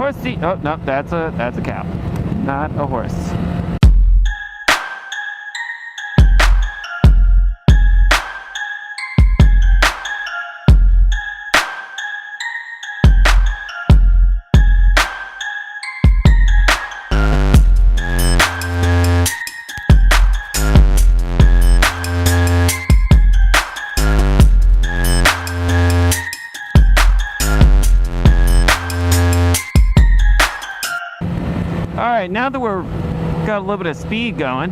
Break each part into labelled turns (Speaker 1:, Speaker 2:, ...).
Speaker 1: Horsey. Oh no, that's a cow, not a horse. Alright, now that we're got a little bit of speed going,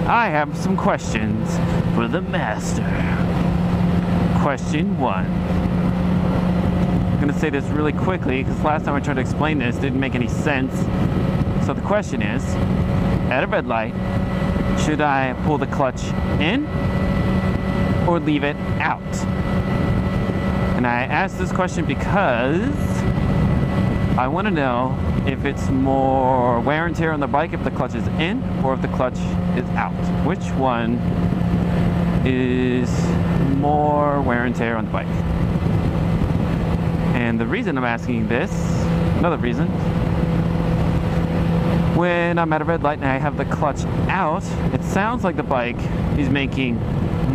Speaker 1: I have some questions for the master. Question 1. I'm going to say this really quickly because last time I tried to explain this, it didn't make any sense. So the question is, at a red light, should I pull the clutch in or leave it out? And I asked this question because I want to know if it's more wear and tear on the bike if the clutch is in or if the clutch is out. Which one is more wear and tear on the bike? And the reason I'm asking this, another reason, when I'm at a red light and I have the clutch out, it sounds like the bike is making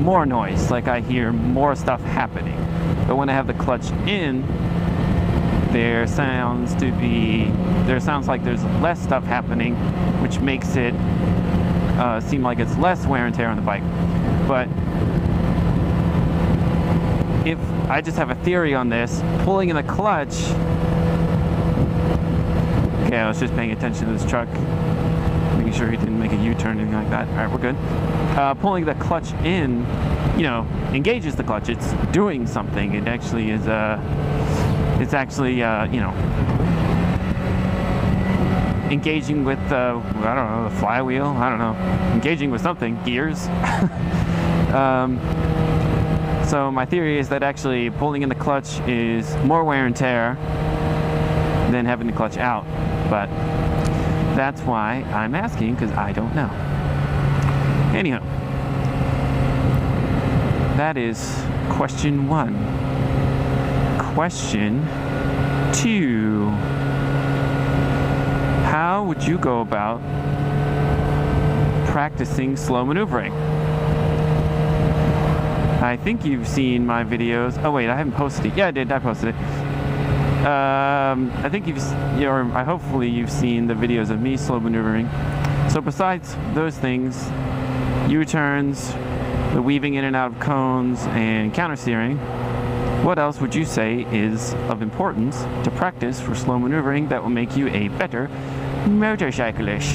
Speaker 1: more noise, like I hear more stuff happening. But when I have the clutch in, there sounds like there's less stuff happening, which makes it seem like it's less wear and tear on the bike. But if I just have a theory on this, pulling in the clutch, okay, I was just paying attention to this truck, making sure he didn't make a U-turn or anything like that. All right, we're good. Pulling the clutch in, engages the clutch. It's doing something. It actually is it's actually, engaging with, I don't know, the flywheel, I don't know, engaging with something, gears. So my theory is that actually pulling in the clutch is more wear and tear than having the clutch out. But that's why I'm asking, because I don't know. Anyhow, that is question 1. Question 2. How would you go about practicing slow maneuvering? I think you've seen my videos. Oh wait, I haven't posted it. Yeah, I did. I posted it. I think hopefully you've seen the videos of me slow maneuvering. So besides those things, U-turns, the weaving in and out of cones, and countersteering, what else would you say is of importance to practice for slow maneuvering that will make you a better motorcyclist?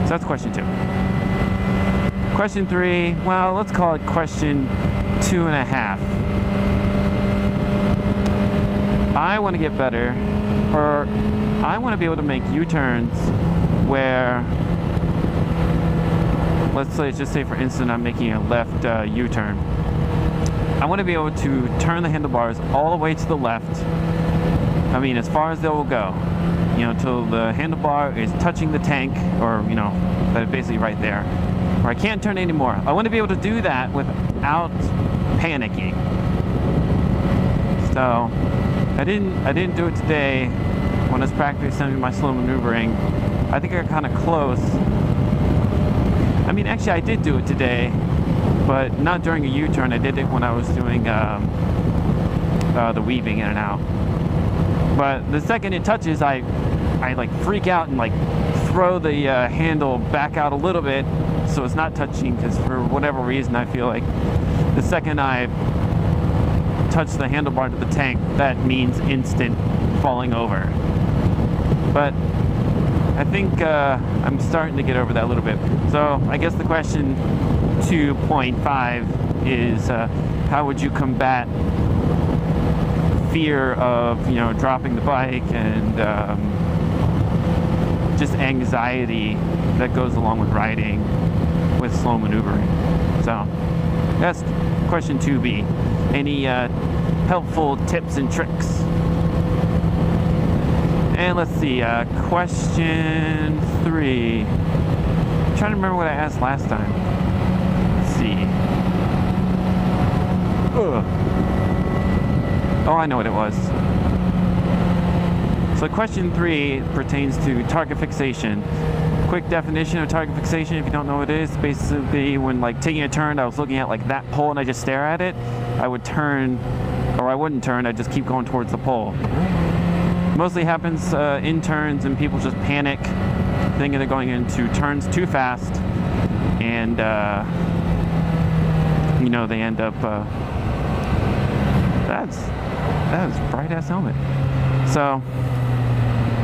Speaker 1: So that's question 2. Question 3, well, let's call it question 2.5. I want to get better, or I want to be able to make U-turns where, just say for instance, I'm making a left U-turn. I want to be able to turn the handlebars all the way to the left. I mean, as far as they will go, till the handlebar is touching the tank, or, that is basically right there. Or I can't turn anymore. I want to be able to do that without panicking. So, I didn't do it today when I was practicing my slow maneuvering. I think I got kind of close. I mean, actually, I did do it today, but not during a U-turn. I did it when I was doing the weaving in and out. But the second it touches, I like freak out and like throw the handle back out a little bit so it's not touching, because for whatever reason I feel like the second I touch the handlebar to the tank, that means instant falling over. But I think I'm starting to get over that a little bit. So I guess the question 2.5 is how would you combat fear of dropping the bike and just anxiety that goes along with riding with slow maneuvering. So that's question 2B. Any helpful tips and tricks? And let's see, question 3. I'm trying to remember what I asked last time. Let's see. Oh, I know what it was. So question 3 pertains to target fixation. Quick definition of target fixation, if you don't know what it is, basically when like taking a turn, I was looking at like that pole and I just stare at it, I would turn, or I wouldn't turn, I'd just keep going towards the pole. Mostly happens in turns, and people just panic, thinking they're going into turns too fast, and you know, they end up, that's bright ass helmet. So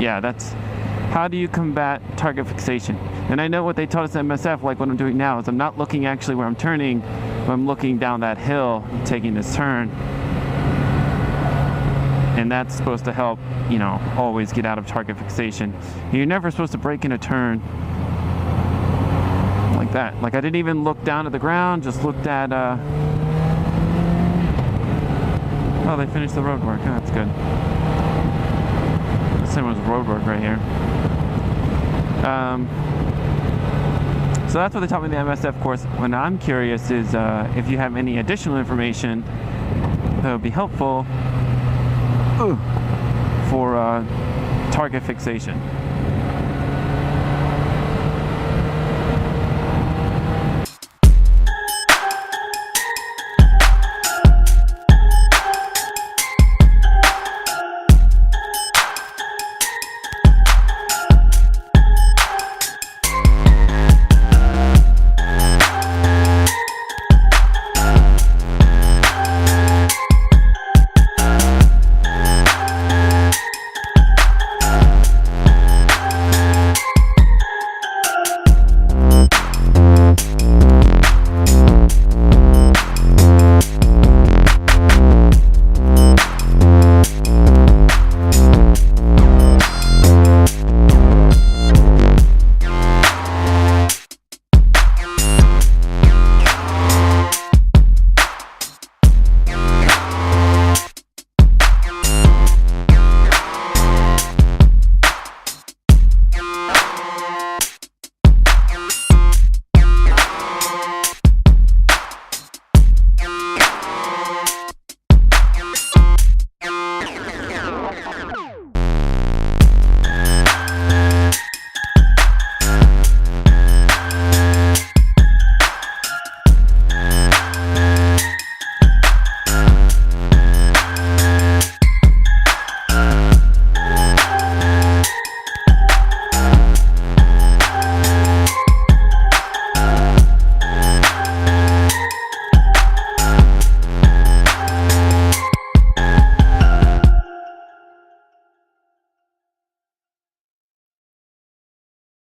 Speaker 1: yeah, that's how do you combat target fixation. And I know what they taught us at MSF, like what I'm doing now, is I'm not looking actually where I'm turning, but I'm looking down that hill, taking this turn. And that's supposed to help, you know, always get out of target fixation. You're never supposed to break in a turn like that. Like I didn't even look down at the ground, just looked at, oh, they finished the road work. Oh, that's good. Someone's road work right here. So that's what they taught me in the MSF course. What I'm curious is if you have any additional information that would be helpful for target fixation.